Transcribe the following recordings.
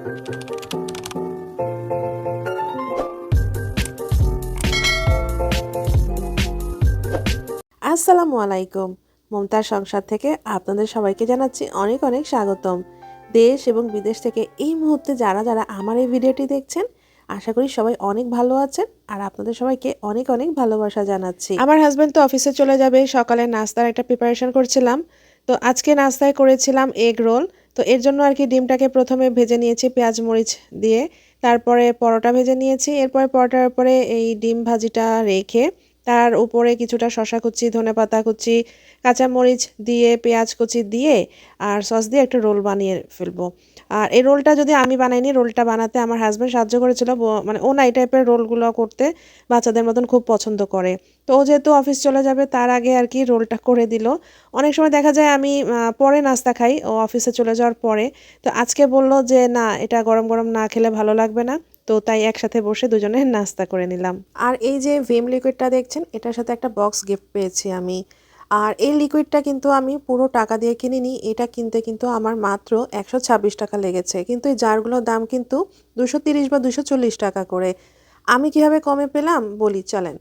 আসসালামু আলাইকুম। মমতার সংসার থেকে আপনাদের সবাইকে জানাচ্ছি অনেক অনেক স্বাগতম। দেশ এবং বিদেশ থেকে এই মুহূর্তে যারা যারা আমার এই ভিডিওটি দেখছেন, আশা করি সবাই অনেক ভালো আছেন আর আপনাদের সবাইকে অনেক অনেক ভালোবাসা জানাচ্ছি। আমার হাজব্যান্ড তো অফিসে চলে যাবে, সকালে নাস্তার একটা প্রিপারেশন করছিলাম। তো আজকে নাস্তায় করেছিলাম এগ রোল। তো এর জন্য আর কি ডিমটাকে প্রথমে ভেজে নিয়েছি পেঁয়াজ মরিচ দিয়ে, তারপরে পরোটা ভেজে নিয়েছি। এরপরে পরোটার উপরে এই ডিম ভাজিটা রেখে তার উপরে কিছুটা শসা কুচি, ধনেপাতা কুচি, কাঁচামরিচ দিয়ে, পেঁয়াজ কুচি দিয়ে আর সস দিয়ে একটা রোল বানিয়ে ফেলবো। আর এই রোলটা যদি আমি বানাইনি, রোলটা বানাতে আমার হাজব্যান্ড সাহায্য করেছিল। মানে ও না এই টাইপের রোলগুলো করতে বাচ্চাদের মতন খুব পছন্দ করে। তো ও যেহেতু অফিস চলে যাবে তার আগে আর কি রোলটা করে দিল। অনেক সময় দেখা যায় আমি পরে নাস্তা খাই, ও অফিসে চলে যাওয়ার পরে। তো আজকে বলল যে না, এটা গরম গরম না খেলে ভালো লাগবে না। তো তাই একসাথে বসে দুজনে নাস্তা করে নিলাম। আর এই যে ভিম লিকুইডটা দেখছেন, এটার সাথে একটা বক্স গিফট পেয়েছি আমি। আর এই লিকুইডটা কিন্তু আমি পুরো টাকা দিয়ে কিনিনি, এটা কিনতে কিন্তু আমার মাত্র 126 টাকা লেগেছে। কিন্তু এই জারগুলোর দাম কিন্তু 230 বা 240 টাকা করে। আমি কিভাবে কমে পেলাম বলি চলেন।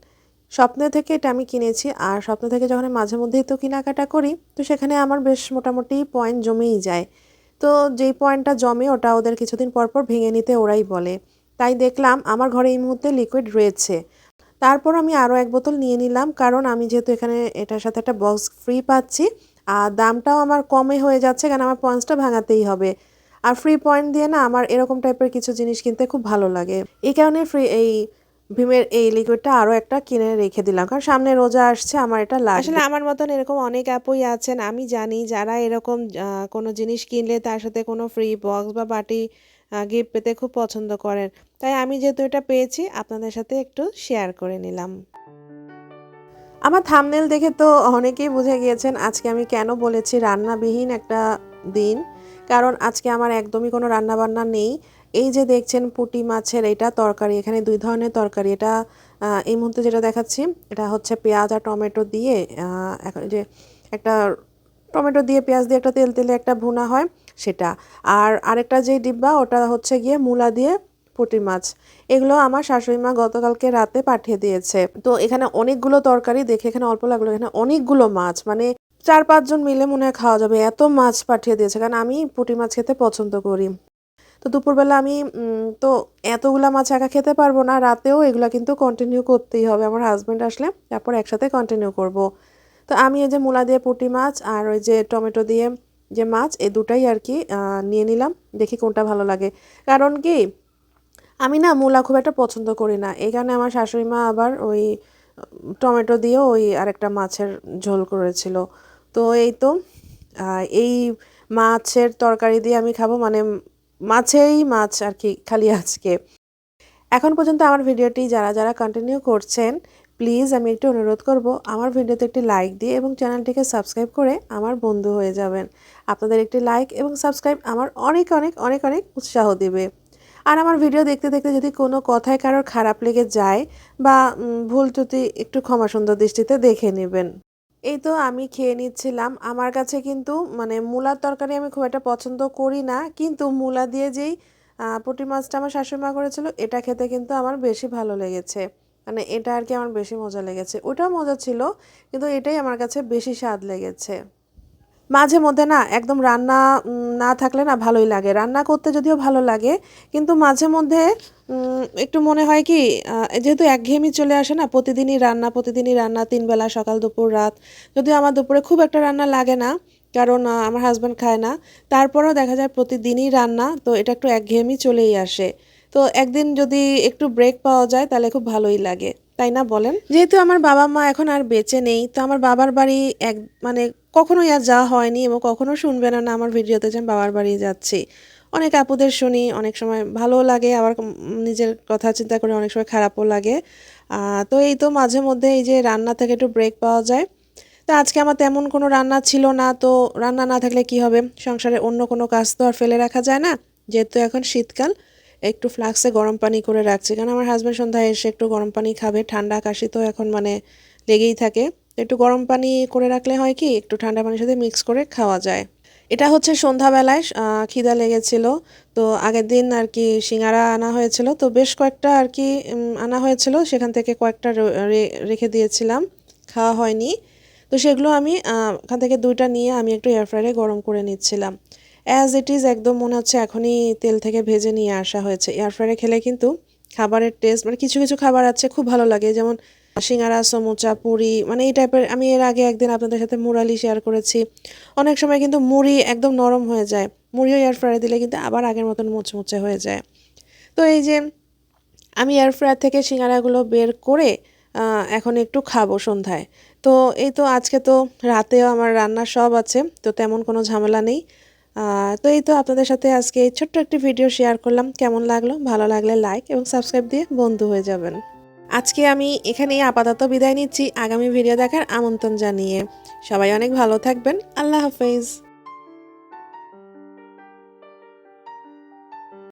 স্বপ্ন থেকে এটা আমি কিনেছি, আর স্বপ্ন থেকে যখন মাঝে মধ্যেই তো কেনাকাটা করি, তো সেখানে আমার বেশ মোটামুটি পয়েন্ট জমেই যায়। তো যেই পয়েন্টটা জমে ওটা ওদের কিছুদিন পর পর ভেঙে নিতে ওরাই বলে। তাই দেখলাম আমার ঘরে এই মুহূর্তে লিকুইড রয়েছে। তারপর আমি আরও এক বোতল নিয়ে নিলাম, কারণ আমি যেহেতু এখানে এটার সাথে একটা বক্স ফ্রি পাচ্ছি আর দামটাও আমার কমে হয়ে যাচ্ছে, কারণ আমার পয়েন্টসটা ভাঙাতেই হবে। আর ফ্রি পয়েন্ট দিয়ে না আমার এরকম টাইপের কিছু জিনিস কিনতে খুব ভালো লাগে। এই কারণে এই ভীমের এই লিকুইডটা আরও একটা কিনে রেখে দিলাম, কারণ সামনে রোজা আসছে, আমার এটা লাগবে। আসলে আমার মতন এরকম অনেক আপুই আছেন আমি জানি, যারা এরকম কোনো জিনিস কিনলে তার সাথে কোনো ফ্রি বক্স বা বাটি গিফট পেতে খুব পছন্দ করেন। তাই আমি যেহেতু এটা পেয়েছি আপনাদের সাথে একটু শেয়ার করে নিলাম। আমার থাম্বনেল দেখে তো অনেকেই বুঝে গিয়েছেন আজকে আমি কেন বলেছি রান্নাবিহীন একটা দিন। কারণ আজকে আমার একদমই কোনো রান্নাবান্না নেই। এই যে দেখছেন পুঁটি মাছের এটা তরকারি, এখানে দুই ধরনের তরকারি। এটা এই মুহূর্তে যেটা দেখাচ্ছি এটা হচ্ছে পেঁয়াজ আর টমেটো দিয়ে, এখন যে একটা টমেটো দিয়ে পেঁয়াজ দিয়ে একটা তেল তেলে একটা ভুনা হয় সেটা। আর আরেকটা যে ডিব্বা ওটা হচ্ছে গিয়ে মূলা দিয়ে পুঁটি মাছ। এগুলো আমার শাশুড়ি মা গতকালকে রাতে পাঠিয়ে দিয়েছে। তো এখানে অনেকগুলো তরকারি, দেখে এখানে অল্প লাগলো, এখানে অনেকগুলো মাছ, মানে 4-5 জন মিলে মনে হয় খাওয়া যাবে, এত মাছ পাঠিয়ে দিয়েছে। কারণ আমি পুঁটি মাছ খেতে পছন্দ করি। তো দুপুরবেলা আমি তো এতগুলা মাছ একা খেতে পারবো না, রাতেও এগুলা কিন্তু কন্টিনিউ করতেই হবে। আমার হাজব্যান্ড আসলে তারপর একসাথে কন্টিনিউ করব। তো আমি এই যে মূলা দিয়ে পুঁটি মাছ আর ওই যে টমেটো দিয়ে যে মাছ, এই দুটাই আর কি নিয়ে নিলাম, দেখি কোনটা ভালো লাগে। কারণ কি আমি না মূলা খুব একটা পছন্দ করি না, এই কারণে আমার শাশুড়ি মা আবার ওই টমেটো দিয়েও ওই আরেকটা মাছের ঝোল করেছিল। তো এই তো এই মাছের তরকারি দিয়ে আমি খাবো, মানে মাছেই মাছ আর কি খালি আজকে। এখন পর্যন্ত আমার ভিডিওটি যারা যারা কন্টিনিউ করছেন, প্লিজ আমি একটু অনুরোধ করব আমার ভিডিওতে একটি লাইক দিয়ে এবং চ্যানেলটিকে সাবস্ক্রাইব করে আমার বন্ধু হয়ে যাবেন। আপনাদের একটি লাইক এবং সাবস্ক্রাইব আমার অনেক অনেক অনেক অনেক উৎসাহ দিবে। আর আমার ভিডিও দেখতে দেখতে যদি কোনো কথায় কারোর খারাপ লেগে যায় বা ভুল ত্রুটি একটু ক্ষমা সুন্দর দৃষ্টিতে দেখে নেবেন। এই তো আমি খেয়ে নিচ্ছিলাম। আমার কাছে কিন্তু মানে মূলার তরকারি আমি খুব একটা পছন্দ করি না। কিন্তু মূলা দিয়ে যেই পুঁটি মাছটা আমার শাশুড়ি মা করেছিল, এটা খেতে কিন্তু আমার বেশি ভালো লেগেছে। মানে এটা আর কি আমার বেশি মজা লেগেছে। ওটাও মজা ছিল, কিন্তু এটাই আমার কাছে বেশি স্বাদ লেগেছে। মাঝে মধ্যে না একদম রান্না না থাকলে না ভালোই লাগে। রান্না করতে যদিও ভালো লাগে, কিন্তু মাঝে মধ্যে একটু মনে হয় কি, যেহেতু একঘেয়েমি চলে আসে না, প্রতিদিনই রান্না ৩ বেলা সকাল, দুপুর, রাত। যদিও আমার দুপুরে খুব একটা রান্না লাগে না, কারণ আমার হাসব্যান্ড খায় না। তারপরেও দেখা যায় প্রতিদিনই রান্না, তো এটা একটু একঘেয়েমি চলেই আসে। তো একদিন যদি একটু ব্রেক পাওয়া যায় তাহলে খুব ভালোই লাগে, তাই না বলেন? যেহেতু আমার বাবা মা এখন আর বেঁচে নেই, তো আমার বাবার বাড়ি মানে কখনোই আর যাওয়া হয়নি এবং কখনো শুনবে না আমার ভিডিওতে যে আমি বাবার বাড়ি যাচ্ছি। অনেক আপুদের শুনি, অনেক সময় ভালোও লাগে, আবার নিজের কথা চিন্তা করে অনেক সময় খারাপও লাগে। তো এই তো মাঝে মধ্যে এই যে রান্না থেকে একটু ব্রেক পাওয়া যায়। তো আজকে আমার তেমন কোনো রান্না ছিল না, তো রান্না না থাকলে কি হবে, সংসারে অন্য কোনো কাজ তো আর ফেলে রাখা যায় না। যেহেতু এখন শীতকাল, একটু ফ্লাক্সে গরম পানি করে রাখছি, কারণ আমার হাজব্যান্ড সন্ধ্যায় এসে একটু গরম পানি খাবে। ঠান্ডা কাশি তো এখন মানে লেগেই থাকে। একটু গরম পানি করে রাখলে হয় কি একটু ঠান্ডা পানির সাথে মিক্স করে খাওয়া যায়। এটা হচ্ছে সন্ধ্যাবেলায় খিদা লেগেছিল। তো আগের দিন আর কি সিঙ্গারা আনা হয়েছিল, তো বেশ কয়েকটা আর কি আনা হয়েছিল, সেখান থেকে কয়েকটা রেখে দিয়েছিলাম, খাওয়া হয়নি। তো সেগুলো আমি ওখান থেকে 2টা নিয়ে আমি একটু এয়ার ফ্রায়ারে গরম করে নিচ্ছিলাম। অ্যাজ ইট ইজ একদম মনে হচ্ছে এখনই তেল থেকে ভেজে নিয়ে আসা হয়েছে। এয়ার ফ্রায়ারে খেলে কিন্তু খাবারের টেস্ট মানে কিছু কিছু খাবার আছে খুব ভালো লাগে, যেমন সিঙ্গারা, সমুচা, পুরি, মানে এই টাইপের। আমি এর আগে একদিন আপনাদের সাথে মুরালি শেয়ার করেছি। অনেক সময় কিন্তু মুড়ি একদম নরম হয়ে যায়, মুড়িও এয়ার ফ্রায়ারে দিলে কিন্তু আবার আগের মতন মুচমুচে হয়ে যায়। তো এই যে আমি এয়ার ফ্রায়ার থেকে সিঙ্গারাগুলো বের করে এখন একটু খাবো সন্ধ্যায়। তো এই তো আজকে তো রাতেও আমার রান্না সব আছে, তো তেমন কোনো ঝামেলা নেই। তো এই তো আপনাদের সাথে আজকে এই ছোট্ট একটি ভিডিও শেয়ার করলাম। কেমন লাগলো? ভালো লাগলে লাইক এবং সাবস্ক্রাইব দিয়ে বন্ধু হয়ে যাবেন। আজকে আমি এখানেই আপাতত বিদায় নিচ্ছি, আগামী ভিডিও দেখার আমন্ত্রণ জানিয়ে। সবাই অনেক ভালো থাকবেন। আল্লাহ হাফেজ।